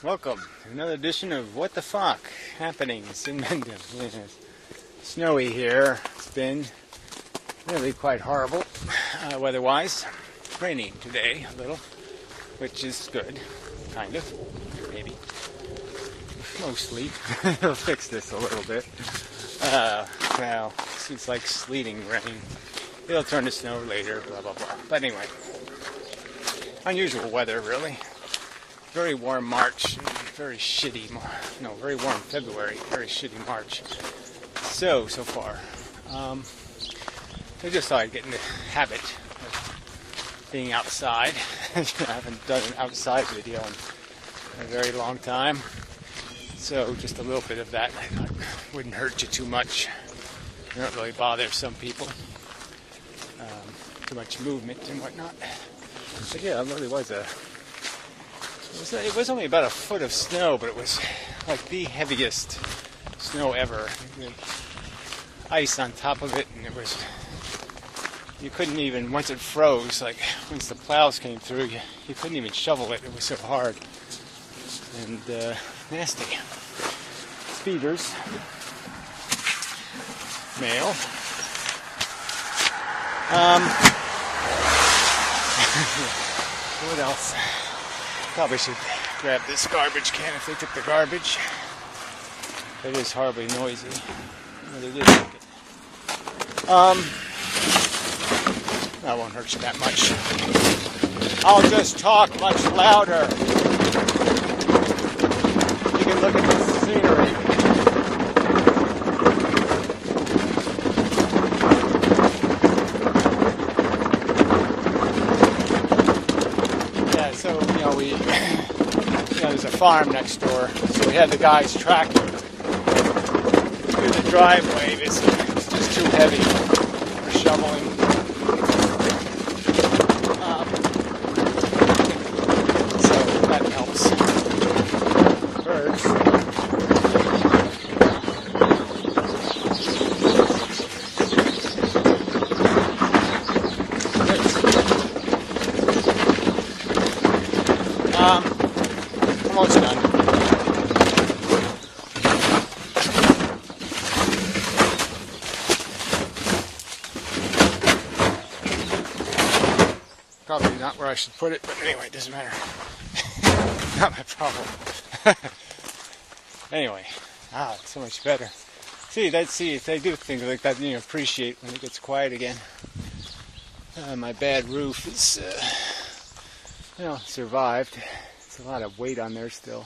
Welcome to another edition of What the Fuck Happenings in Mendham. It's snowy here. It's been really quite horrible weather-wise. Raining today a little, which is good, kind of, maybe. Mostly. It'll fix this a little bit. Well, it's like sleeting rain. It'll turn to snow later, blah, blah, blah. But anyway, unusual weather, really. Very warm March, very warm February, very shitty March. So far. I just thought I'd get in the habit of being outside. I haven't done an outside video in a very long time. So just a little bit of that I thought wouldn't hurt you too much. It don't really bother some people. Too much movement and whatnot. But yeah, it really was it was only about a foot of snow, but it was like the heaviest snow ever. Ice on top of it, and you couldn't even, once it froze, like once the plows came through, you couldn't even shovel it. It was so hard and nasty. Speeders, mail. What else? Probably should grab this garbage can if they took the garbage. It is horribly noisy. Well, they did take it. That won't hurt you that much. I'll just talk much louder. You can look at the scenery. So, there's a farm next door, so we had the guy's tractor through the driveway. It's just too heavy for shoveling. So that helps. Birds. Almost done. Probably not where I should put it, but anyway, it doesn't matter. Not my problem. Anyway, it's so much better. If they do things like that, you appreciate when it gets quiet again. My bad roof is, survived. It's a lot of weight on there still.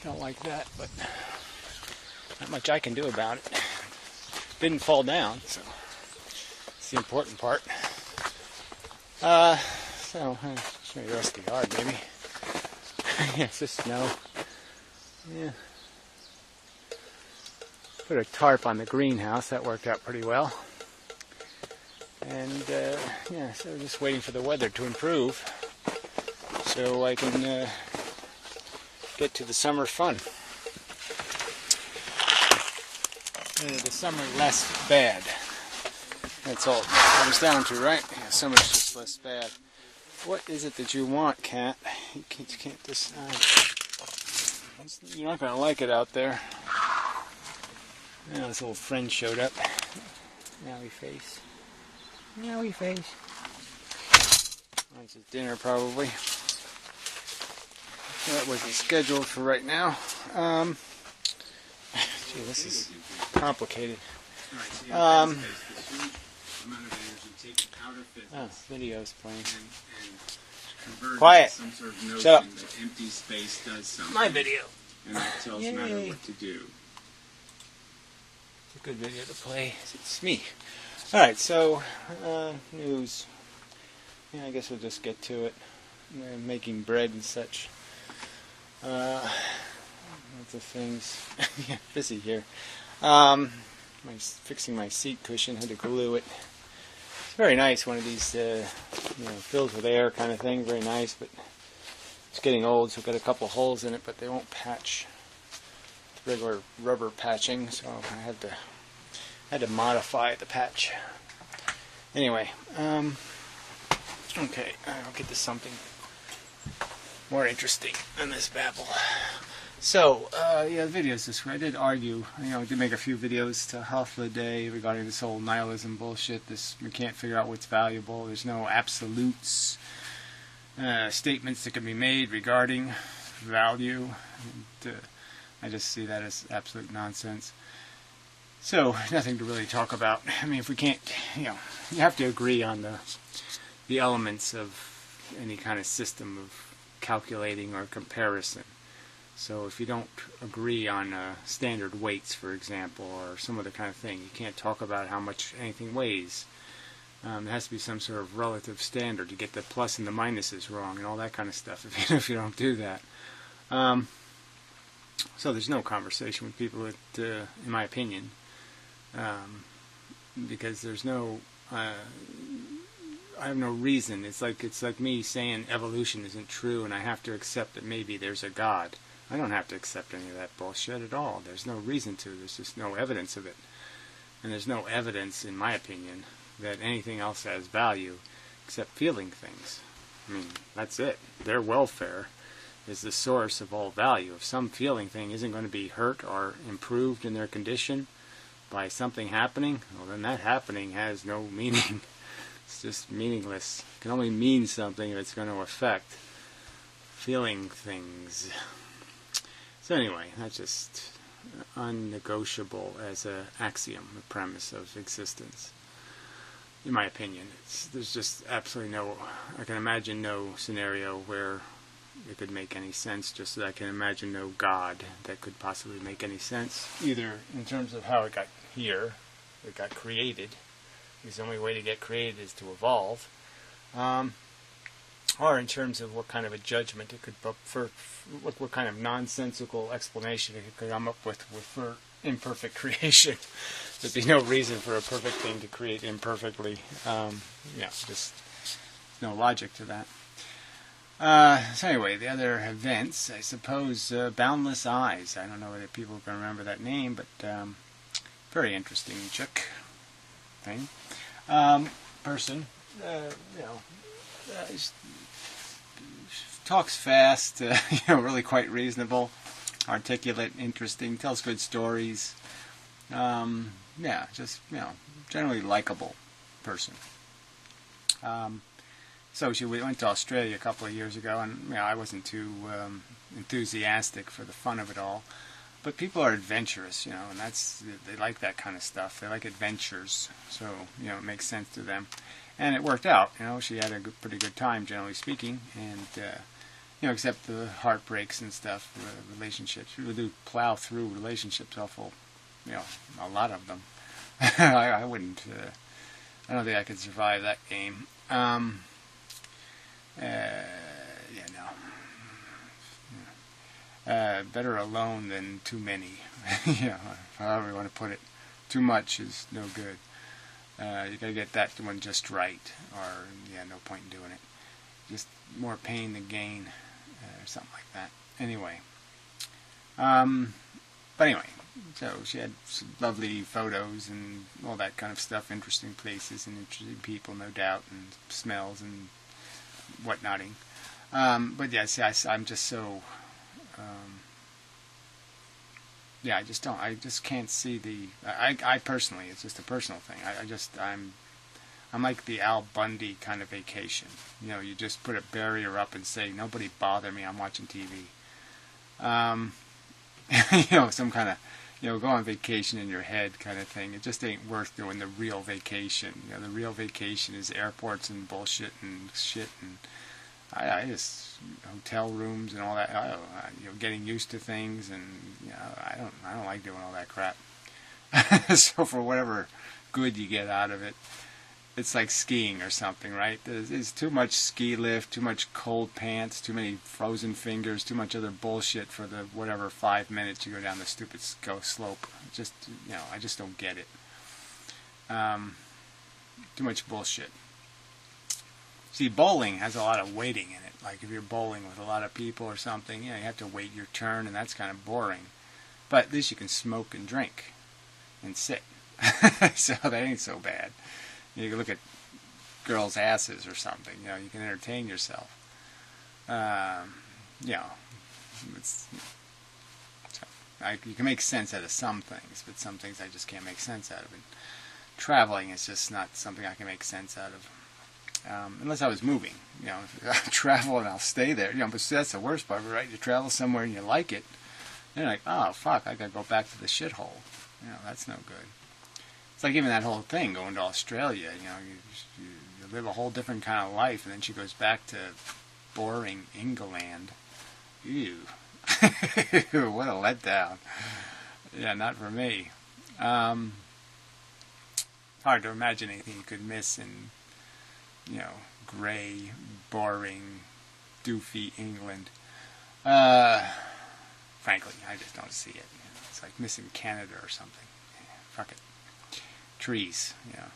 Don't like that, but not much I can do about it. Didn't fall down, so it's the important part. Show you the rest of the yard, maybe. Yeah, it's just snow. Yeah. Put a tarp on the greenhouse. That worked out pretty well. And, so just waiting for the weather to improve, so I can get to the summer fun. The summer less bad. That's all it comes down to, right? Yeah, summer's just less bad. What is it that you want, cat? You can't decide. You're not going to like it out there. This little friend showed up. Meowy face. Meowy face. It's his dinner, probably. That wasn't scheduled for right now. Gee, this is complicated. Video's playing. Quiet. Shut up. Empty space does something. My video. And that tells matter what to do. It's a good video to play. It's me. Alright, so, news. Yeah, I guess we'll just get to it. Making bread and such. Lots of things. Yeah, busy here. Fixing my seat cushion, had to glue it. It's very nice, one of these, filled with air kind of thing, very nice, but it's getting old, so I've got a couple holes in it, but they won't patch. It's regular rubber patching, so I had to modify the patch. Anyway, okay, I'll get to something. more interesting than this babble. So, yeah, the videos this way. I did argue, I did make a few videos to half the day regarding this whole nihilism bullshit. We can't figure out what's valuable. There's no absolutes, statements that can be made regarding value. And, I just see that as absolute nonsense. So, nothing to really talk about. I mean, if we can't, you have to agree on the elements of any kind of system of calculating or comparison. So if you don't agree on standard weights, for example, or some other kind of thing, you can't talk about how much anything weighs. There has to be some sort of relative standard to get the plus and the minuses wrong and all that kind of stuff if you don't do that. So there's no conversation with people that, in my opinion, because there's no... I have no reason. It's like me saying evolution isn't true and I have to accept that maybe there's a God. I don't have to accept any of that bullshit at all. There's no reason to. There's just no evidence of it. And there's no evidence, in my opinion, that anything else has value except feeling things. I mean, that's it. Their welfare is the source of all value. If some feeling thing isn't going to be hurt or improved in their condition by something happening, well, then that happening has no meaning. It's just meaningless. It can only mean something if it's going to affect feeling things. So anyway, that's just unnegotiable as an axiom, a premise of existence. In my opinion, there's just absolutely I can imagine no scenario where it could make any sense, just as I can imagine no God that could possibly make any sense, either in terms of how it got here, it got created, because the only way to get created is to evolve, or in terms of what kind of a judgment it could, what kind of nonsensical explanation it could come up with for imperfect creation. There'd be no reason for a perfect thing to create imperfectly. Just no logic to that. So anyway, the other events, I suppose, Boundless Eyes. I don't know whether people can remember that name, but very interesting chick thing. Person, talks fast, really quite reasonable, articulate, interesting, tells good stories. Generally likable person. So we went to Australia a couple of years ago, and I wasn't too enthusiastic for the fun of it all. But people are adventurous, and they like that kind of stuff. They like adventures, so it makes sense to them. And it worked out. She had a pretty good time, generally speaking, and except the heartbreaks and stuff, relationships. People do plow through relationships awful, a lot of them. I wouldn't. I don't think I could survive that game. Better alone than too many. However you want to put it. Too much is no good. You gotta get that one just right, or no point in doing it. Just more pain than gain, or something like that. Anyway, but anyway, so she had some lovely photos and all that kind of stuff, interesting places and interesting people, no doubt, and smells and whatnotting. But I'm just so. I just can't see I personally, it's just a personal thing. I'm like the Al Bundy kind of vacation. You just put a barrier up and say, nobody bother me, I'm watching TV. Some kind of, go on vacation in your head kind of thing. It just ain't worth doing the real vacation. The real vacation is airports and bullshit and shit, and I just hotel rooms and all that. Getting used to things, and I don't like doing all that crap. So for whatever good you get out of it, it's like skiing or something, right? There's too much ski lift, too much cold pants, too many frozen fingers, too much other bullshit for the whatever 5 minutes you go down the stupid slope. Just I just don't get it. Too much bullshit. See, bowling has a lot of waiting in it. Like if you're bowling with a lot of people or something, you have to wait your turn, and that's kind of boring. But at least you can smoke and drink and sit. So that ain't so bad. You can look at girls' asses or something. You can entertain yourself. you know, it's, you can make sense out of some things, but some things I just can't make sense out of. And traveling is just not something I can make sense out of. Unless I was moving, you know, I travel and I'll stay there, you know, but that's the worst part, right? You travel somewhere and you like it, and you're like, oh, fuck, I gotta go back to the shithole. You know, that's no good. It's like even that whole thing, going to Australia, you know, you live a whole different kind of life, and then she goes back to boring England. Ew. What a letdown. Yeah, not for me. Hard to imagine anything you could miss in, you know, gray, boring, doofy England. Frankly, I just don't see it. You know, it's like missing Canada or something. Yeah, fuck it. Trees, you know.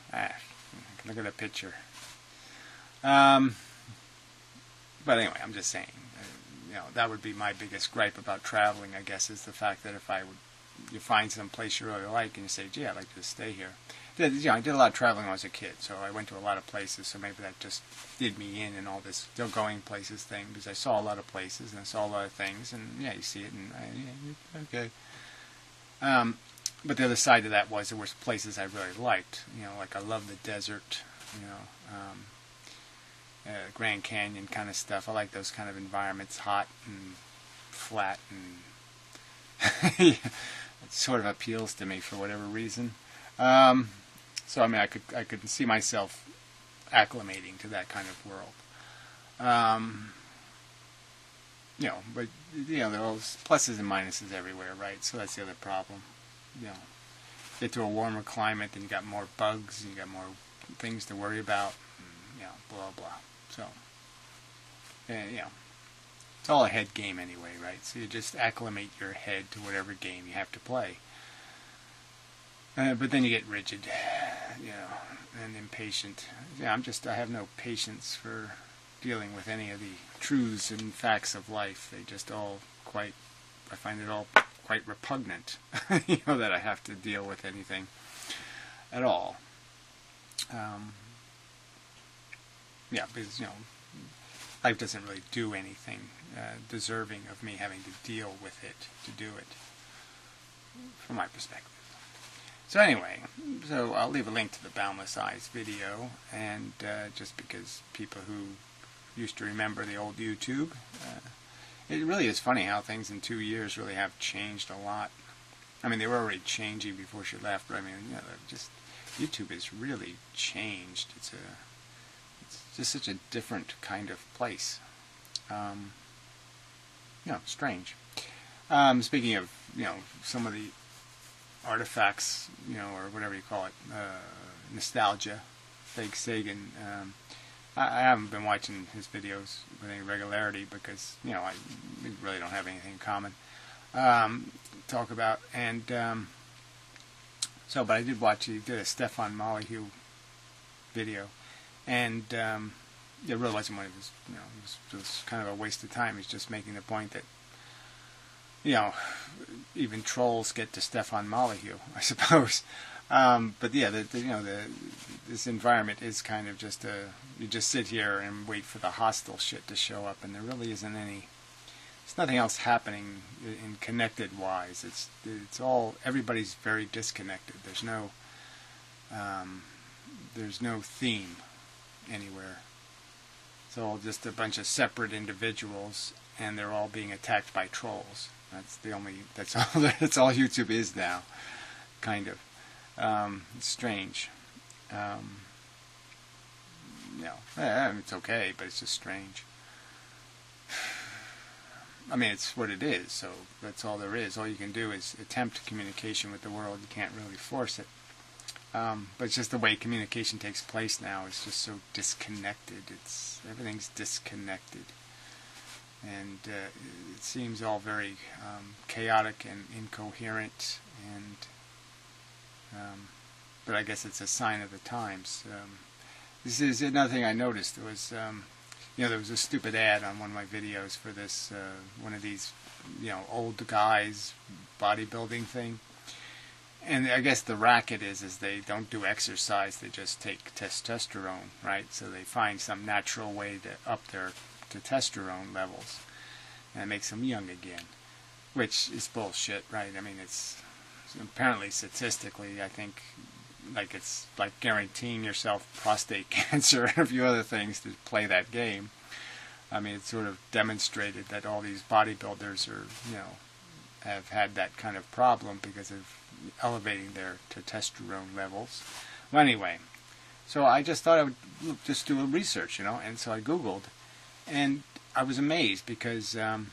Look at the picture. But anyway, I'm just saying, you know, that would be my biggest gripe about traveling, I guess, is the fact that if you find some place you really like and you say, gee, I'd like to stay here. You know, I did a lot of traveling when I was a kid, so I went to a lot of places, so maybe that just did me in and all this still going places thing, because I saw a lot of places and I saw a lot of things, and yeah, you see it, and yeah, okay. But the other side of that was there were places I really liked. You know, like I love the desert, you know, Grand Canyon kind of stuff. I like those kind of environments, hot and flat, and it sort of appeals to me for whatever reason. So I mean, I could see myself acclimating to that kind of world. You know, but you know, there are pluses and minuses everywhere, right? So that's the other problem. You know, get to a warmer climate, then you got more bugs, and you got more things to worry about, and, you know, blah blah. So, you know, it's all a head game anyway, right? So you just acclimate your head to whatever game you have to play. But then you get rigid, you know, and impatient. Yeah, I have no patience for dealing with any of the truths and facts of life. They just I find it all quite repugnant, you know, that I have to deal with anything at all. Yeah, because, you know, life doesn't really do anything deserving of me having to deal with it to do it, from my perspective. So anyway, so I'll leave a link to the Boundless Eyes video, and just because people who used to remember the old YouTube, it really is funny how things in 2 years really have changed a lot. I mean, they were already changing before she left, but I mean, you know, just YouTube has really changed. It's just such a different kind of place. You know, strange. Speaking of, you know, some of the artifacts, you know, or whatever you call it, nostalgia, fake Sagan. I haven't been watching his videos with any regularity because, you know, we really don't have anything in common to talk about. And but I did watch. He did a Stefan Molyneux video, and it really wasn't one of his. You know, it was kind of a waste of time. He's just making the point that, you know, even trolls get to Stefan Molyneux, I suppose. But yeah, you know, this environment is kind of just you just sit here and wait for the hostile shit to show up, and there really isn't any. There's nothing else happening in connected wise. It's all, everybody's very disconnected. There's no theme anywhere. It's all just a bunch of separate individuals, and they're all being attacked by trolls. That's all YouTube is now, kind of. It's strange. You know, it's okay, but it's just strange. I mean, it's what it is, so that's all there is. All you can do is attempt communication with the world. You can't really force it. But it's just the way communication takes place now. It's just so disconnected. Everything's disconnected. And it seems all very chaotic and incoherent, and but I guess it's a sign of the times. This is another thing I noticed. There was, you know, there was a stupid ad on one of my videos for this one of these, you know, old guys bodybuilding thing. And I guess the racket is they don't do exercise; they just take testosterone, right? So they find some natural way to up their testosterone levels. and it makes them young again, which is bullshit, right? I mean, it's apparently statistically, I think, like it's like guaranteeing yourself prostate cancer and a few other things to play that game. I mean, it's sort of demonstrated that all these bodybuilders are, have had that kind of problem because of elevating their testosterone levels. Well, anyway, so I just thought I would just do a research, and so I Googled, and I was amazed because the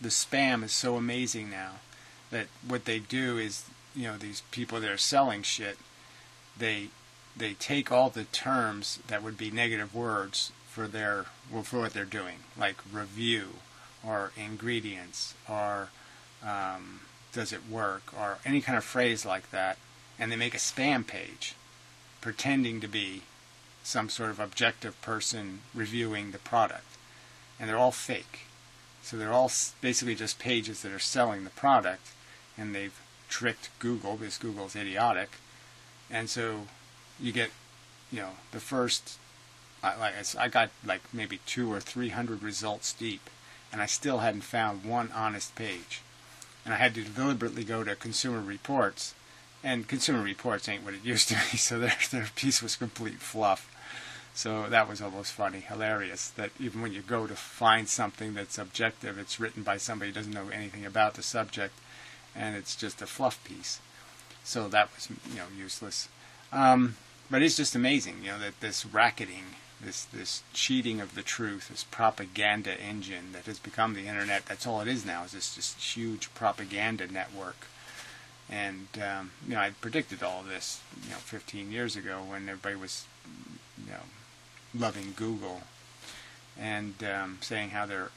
spam is so amazing now that what they do is, these people that are selling shit, they take all the terms that would be negative words for what they're doing, like review or ingredients or does it work or any kind of phrase like that, and they make a spam page pretending to be some sort of objective person reviewing the product, and they're all fake. So they're all basically just pages that are selling the product, and they've tricked Google because Google's idiotic, and so you get, the first, I got like maybe 200 or 300 results deep, and I still hadn't found one honest page. And I had to deliberately go to Consumer Reports, and Consumer Reports ain't what it used to be, so their piece was complete fluff. So that was almost funny, hilarious, that even when you go to find something that's objective, it's written by somebody who doesn't know anything about the subject, and it's just a fluff piece. So that was, useless. But it's just amazing, that this racketing, this cheating of the truth, this propaganda engine that has become the internet, that's all it is now, is this just huge propaganda network. And, I predicted all of this, 15 years ago when everybody was, loving Google and saying how they're,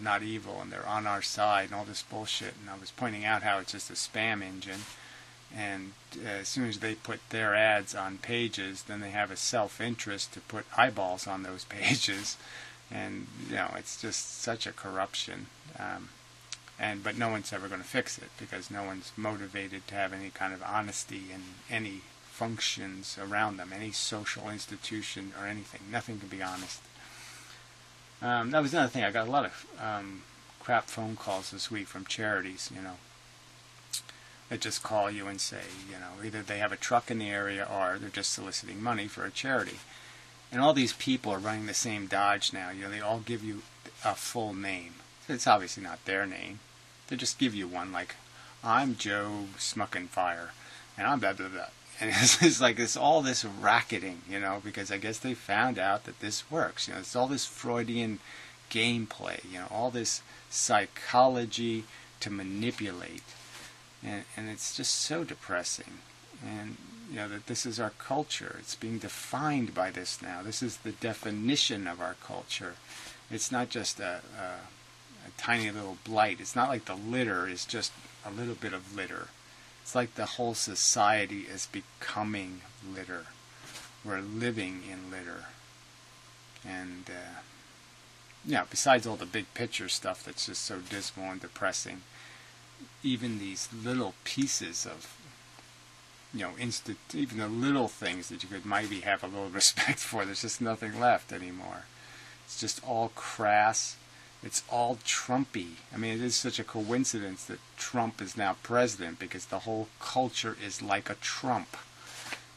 not evil and they're on our side and all this bullshit. And I was pointing out how it's just a spam engine. And as soon as they put their ads on pages, then they have a self-interest to put eyeballs on those pages. And, it's just such a corruption. But no one's ever going to fix it because no one's motivated to have any kind of honesty in any functions around them, any social institution or anything. Nothing can be honest. That was another thing. I got a lot of crap phone calls this week from charities, that just call you and say, either they have a truck in the area or they're just soliciting money for a charity. And all these people are running the same dodge now. They all give you a full name. It's obviously not their name. They just give you one, like, I'm Joe Smuckenfire, and I'm blah, blah, blah. And it's like all this racketing, because I guess they found out that this works. It's all this Freudian gameplay, all this psychology to manipulate. And it's just so depressing. And, that this is our culture. It's being defined by this now. This is the definition of our culture. It's not just a tiny little blight. It's not like the litter is just a little bit of litter. It's like the whole society is becoming litter. We're living in litter. And, besides all the big picture stuff that's just so dismal and depressing, even these little pieces of, even the little things that you could maybe have a little respect for, there's just nothing left anymore. It's just all crass. It's all Trumpy. I mean, it is such a coincidence that Trump is now president because the whole culture is like a Trump.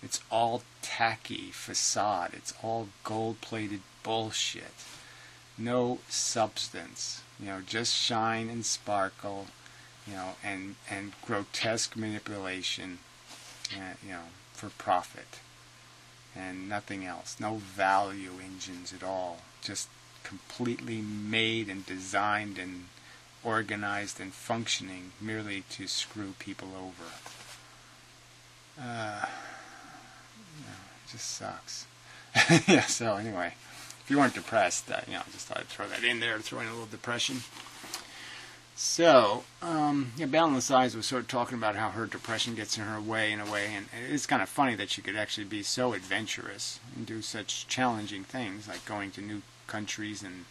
It's all tacky facade. It's all gold-plated bullshit. No substance. Just shine and sparkle, and grotesque manipulation, for profit. And nothing else. No value engines at all. Just completely made and designed and organized and functioning merely to screw people over. It just sucks. Yeah, so anyway, if you weren't depressed, I just thought I'd throw that in there to throw in a little depression. So, Boundless Eyes was sort of talking about how her depression gets in her way in a way, and it's kind of funny that she could actually be so adventurous and do such challenging things like going to new countries and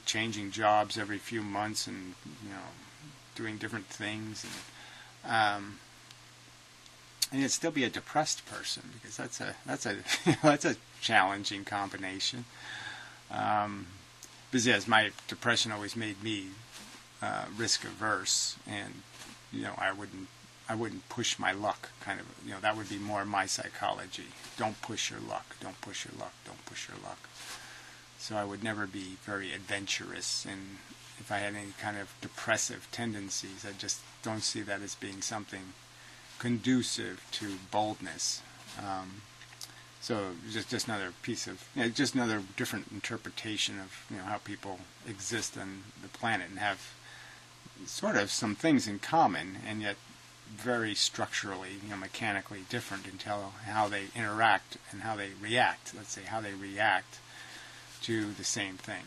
changing jobs every few months and doing different things and yet still be a depressed person, because that's a that's a challenging combination. because yes, my depression always made me risk averse, and I wouldn't push my luck. Kind of, that would be more my psychology. Don't push your luck. Don't push your luck. Don't push your luck. So I would never be very adventurous, and if I had any kind of depressive tendencies, I just don't see that as being something conducive to boldness. So just another piece of, just another different interpretation of how people exist on the planet and have sort of some things in common, and yet very structurally, mechanically different until how they interact and how they react. Let's say how they react to the same thing,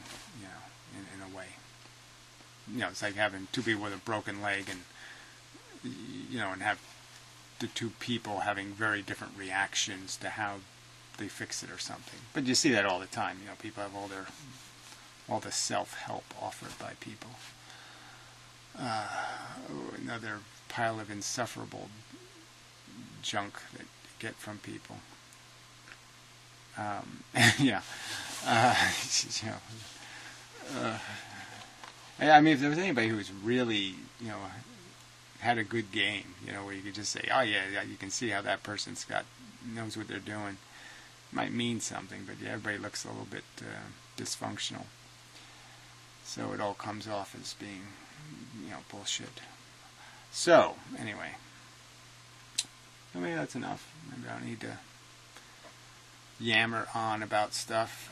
in a way. It's like having two people with a broken leg, and and have the two people having very different reactions to how they fix it or something. But you see that all the time. People have all the self-help offered by people. Another pile of insufferable junk that you get from people. Yeah. I mean, if there was anybody who was really, had a good game, where you could just say, oh yeah, you can see how that person's knows what they're doing. Might mean something, but yeah, everybody looks a little bit dysfunctional. So it all comes off as being, bullshit. So, anyway. Maybe that's enough. Maybe I don't need to yammer on about stuff.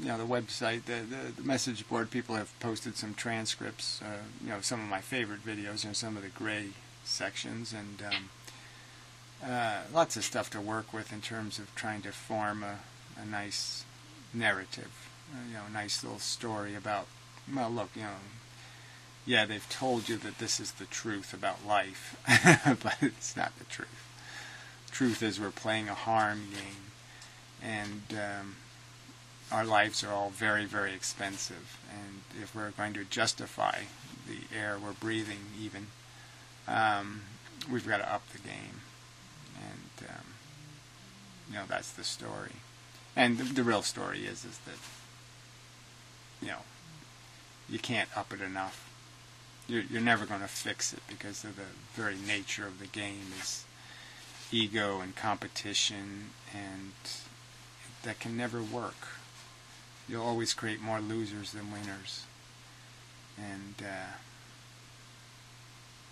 The website, the message board, people have posted some transcripts, some of my favorite videos, some of the gray sections, and lots of stuff to work with in terms of trying to form a nice narrative, a nice little story about, well, look, yeah, they've told you that this is the truth about life, but it's not the truth. Truth is we're playing a harm game, and our lives are all very, very expensive, and if we're going to justify the air we're breathing even, we've got to up the game, and that's the story. And the real story is that you can't up it enough. You're never going to fix it, because of the very nature of the game is ego and competition, and that can never work. You'll always create more losers than winners, and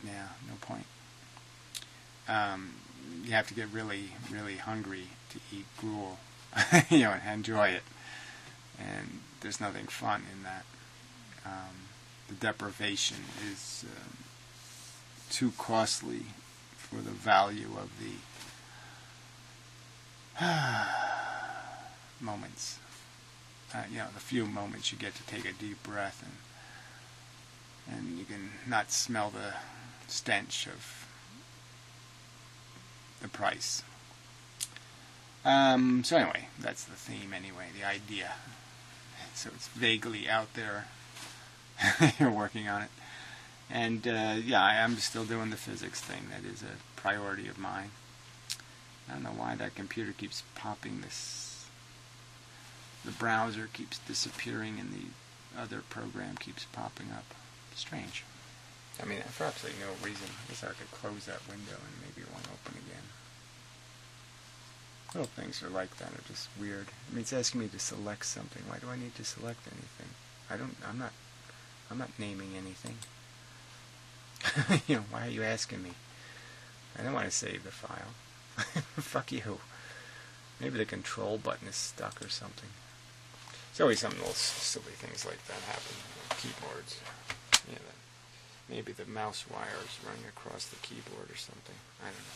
no point. You have to get really, really hungry to eat gruel, and enjoy it, and there's nothing fun in that. The deprivation is too costly for the value of the moments. The few moments you get to take a deep breath, and you can not smell the stench of the price. So anyway, that's the theme anyway, the idea. So it's vaguely out there. You're working on it. And I'm still doing the physics thing. That is a priority of mine. I don't know why that computer keeps popping this. The browser keeps disappearing and the other program keeps popping up. Strange. I mean, for absolutely no reason. I guess I could close that window and maybe it won't open again. Little things are like that, are just weird. I mean, it's asking me to select something. Why do I need to select anything? I'm not naming anything. Why are you asking me? I don't want to save the file. Fuck you. Maybe the control button is stuck or something. There's always some little silly things like that happen with keyboards. Maybe the mouse wire is running across the keyboard or something. I don't know.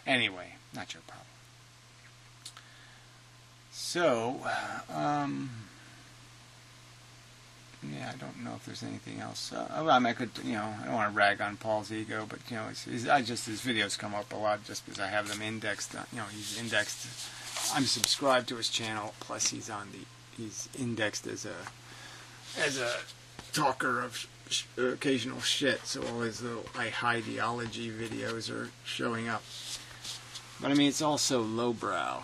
Anyway, not your problem. So, I don't know if there's anything else. I could, I don't want to rag on Paul's ego, but his videos come up a lot just because I have them indexed. He's indexed. I'm subscribed to his channel. Plus, he's indexed as a talker of occasional shit. So all his little ideology videos are showing up. But I mean, it's also lowbrow,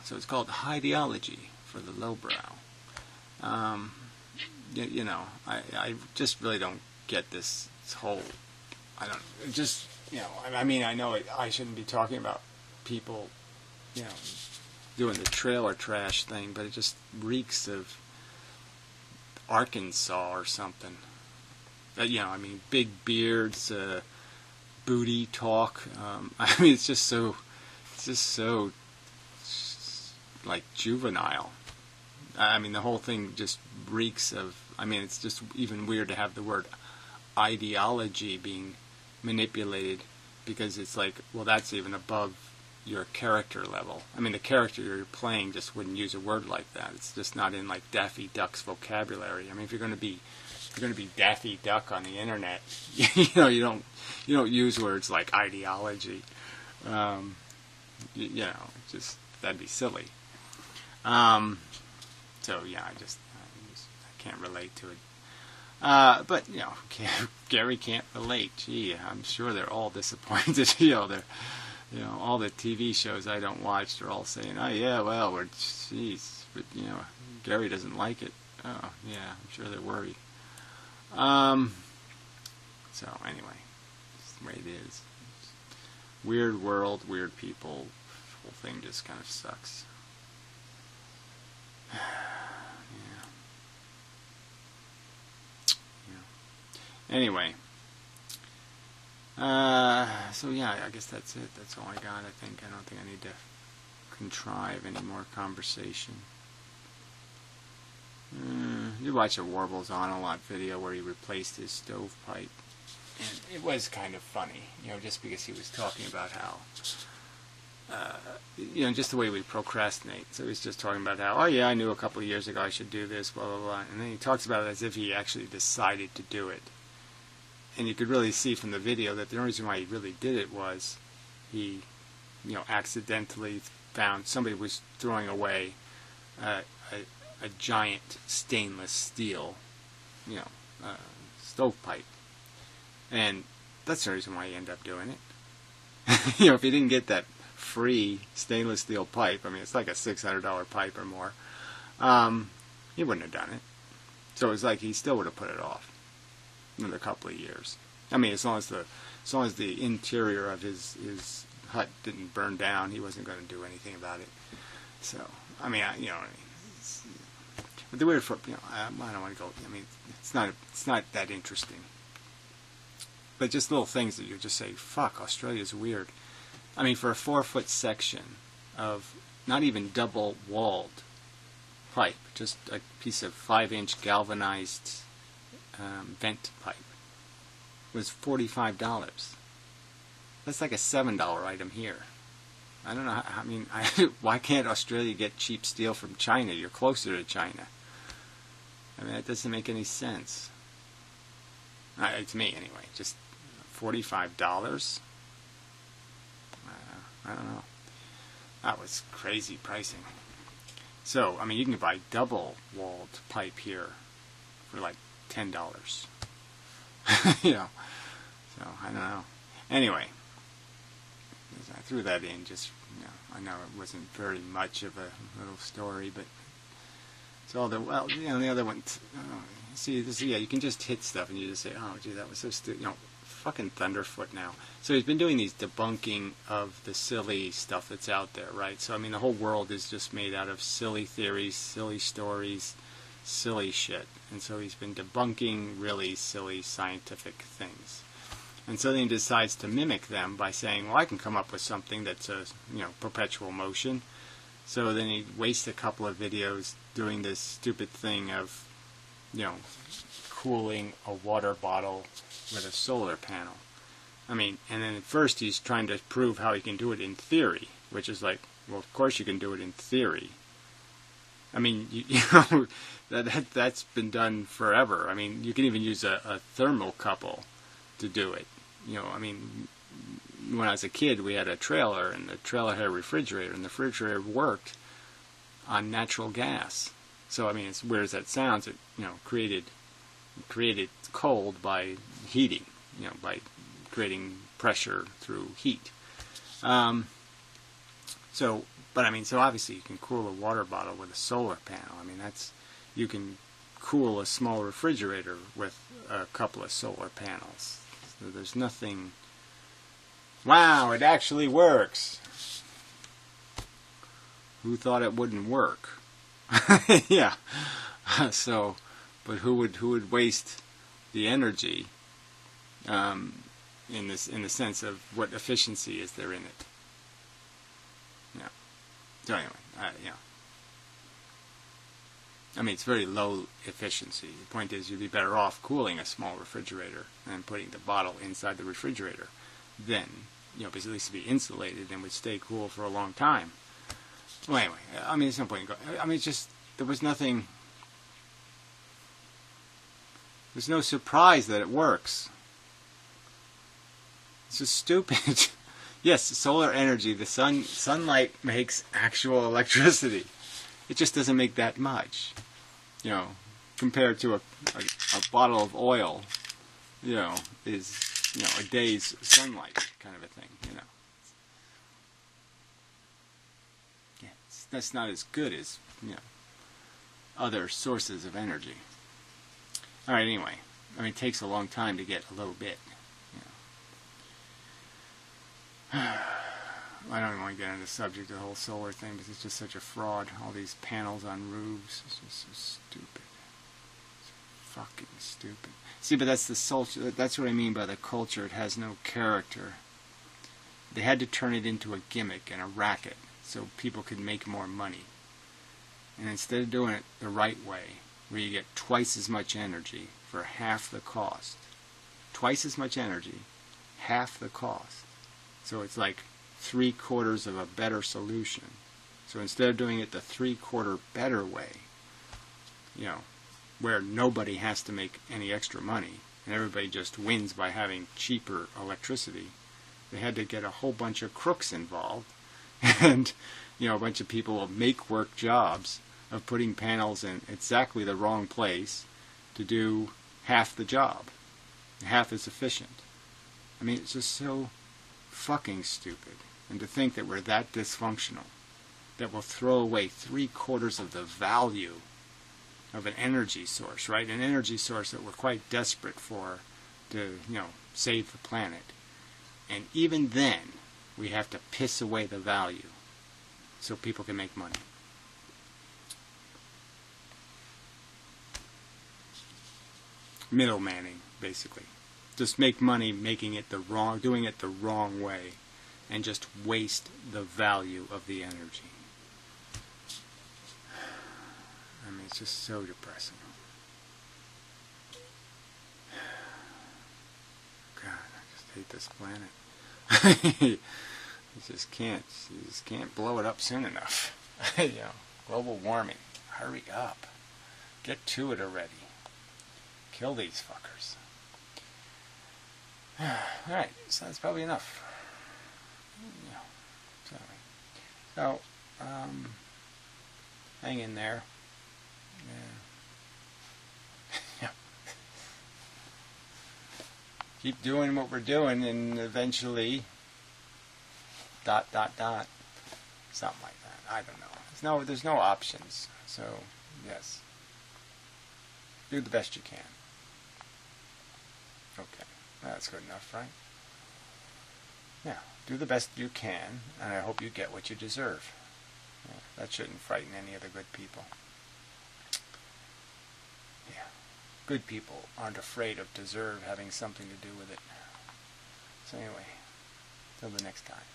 so it's called ideology for the lowbrow. you know, I just really don't get this whole, I don't, just, you know, I mean, I know I shouldn't be talking about people, you know, doing the trailer trash thing, but it just reeks of Arkansas or something. You know, I mean, big beards, booty talk. I mean, it's just so, like, juvenile. I mean, the whole thing just reeks of, I mean, it's just even weird to have the word ideology being manipulated, because it's like, well, that's even above your character level. I mean, the character you're playing just wouldn't use a word like that. It's just not in, like, Daffy Duck's vocabulary. I mean, if you're going to be Daffy Duck on the internet, you know, you don't use words like ideology. You know, just, that'd be silly. So yeah, I can't relate to it. But you know, Gary can't relate. Gee, I'm sure they're all disappointed. You know, all the TV shows I don't watch, they're all saying, "Oh yeah, well, geez, but you know, Gary doesn't like it." Oh yeah, I'm sure they're worried. So anyway, it's the way it is. Weird world, weird people. The whole thing just kind of sucks. Anyway, so yeah, I guess that's it. That's all I got, I think. I don't think I need to contrive any more conversation. You watch a Warbles On a Lot video where he replaced his stovepipe, and it was kind of funny, you know, just because he was talking about how, you know, just the way we procrastinate. So he's just talking about how, oh yeah, I knew a couple of years ago I should do this, blah, blah, blah. And then he talks about it as if he actually decided to do it. And you could really see from the video that the only reason why he really did it was he, you know, accidentally found somebody was throwing away a giant stainless steel, you know, stovepipe. And that's the reason why he ended up doing it. You know, if he didn't get that free stainless steel pipe, I mean, it's like a $600 pipe or more, he wouldn't have done it. So it was like he still would have put it off another couple of years. I mean, as long as the interior of his hut didn't burn down, he wasn't going to do anything about it. So, I mean, you know, but the weird, you know, I don't want to go. I mean, it's not that interesting. But just little things that you just say, fuck, Australia's weird. I mean, for a 4-foot section of not even double-walled pipe, just a piece of 5-inch galvanized vent pipe, was $45. That's like a $7 item here. I don't know how, I mean, why can't Australia get cheap steel from China? You're closer to China. I mean, that doesn't make any sense. To me, anyway. Just $45? I don't know. That was crazy pricing. So, I mean, you can buy double-walled pipe here for like $10. You know. So, I don't know. Anyway. I threw that in just, you know, I know it wasn't very much of a little story, but it's all the, well, you know, the other one, see, this, yeah, you can just hit stuff and you just say, oh, gee, that was so stupid, you know, fucking Thunderfoot now. So he's been doing these debunking of the silly stuff that's out there, right? So, I mean, the whole world is just made out of silly theories, silly stories, silly shit. And so he's been debunking really silly scientific things. And so then he decides to mimic them by saying, well, I can come up with something that's a, you know, perpetual motion. So then he wastes a couple of videos doing this stupid thing of, you know, cooling a water bottle with a solar panel. I mean, and then at first he's trying to prove how he can do it in theory, which is like, well, of course you can do it in theory. I mean, you know, that's been done forever. I mean, you can even use a thermocouple to do it. You know, I mean, when I was a kid, we had a trailer, and the trailer had a refrigerator, and the refrigerator worked on natural gas. So, I mean, as weird as that sounds, it, you know, created cold by heating, you know, by creating pressure through heat. So, but I mean, so obviously you can cool a water bottle with a solar panel. I mean, you can cool a small refrigerator with a couple of solar panels. So there's nothing... Wow, it actually works! Who thought it wouldn't work? Yeah. So, but who would waste the energy in the sense of what efficiency is there in it? Yeah. So anyway, yeah. I mean, it's very low efficiency. The point is, you'd be better off cooling a small refrigerator and putting the bottle inside the refrigerator than, because at least it'd be insulated and would stay cool for a long time. Well, anyway, I mean, there's no point in going. I mean, it's just, there was nothing. There's no surprise that it works. It's just stupid. Yes, solar energy, the sunlight makes actual electricity. It just doesn't make that much, compared to a bottle of oil, is, a day's sunlight kind of a thing, Yeah, that's not as good as, other sources of energy. All right, anyway, I mean, it takes a long time to get a little bit, I don't even want to get into the subject of the whole solar thing because it's just such a fraud. All these panels on roofs, it's just so stupid. It's fucking stupid. See, but that's that's what I mean by the culture. It has no character. They had to turn it into a gimmick and a racket so people could make more money. And instead of doing it the right way, where you get twice as much energy for half the cost, twice as much energy, half the cost. So it's like 3/4 of a better solution. So instead of doing it the 3/4 better way, where nobody has to make any extra money and everybody just wins by having cheaper electricity, they had to get a whole bunch of crooks involved and a bunch of people will make work jobs of putting panels in exactly the wrong place to do half the job, half as efficient. I mean, it's just so fucking stupid. And to think that we're that dysfunctional, that we'll throw away 3/4 of the value of an energy source, right? An energy source that we're quite desperate for to, save the planet. And even then, we have to piss away the value so people can make money. Middlemaning, basically. Just make money doing it the wrong way, and just waste the value of the energy. I mean, it's just so depressing. God, I just hate this planet. You just can't blow it up soon enough. Global warming. Hurry up. Get to it already. Kill these fuckers. Alright, so that's probably enough. So, hang in there. Yeah. Keep doing what we're doing, and eventually, ... something like that. I don't know. There's no options. So, yes. Do the best you can. Okay. That's good enough, right? Yeah, do the best you can, and I hope you get what you deserve. Yeah, that shouldn't frighten any of the good people. Yeah, good people aren't afraid of deserve having something to do with it. So anyway, till the next time.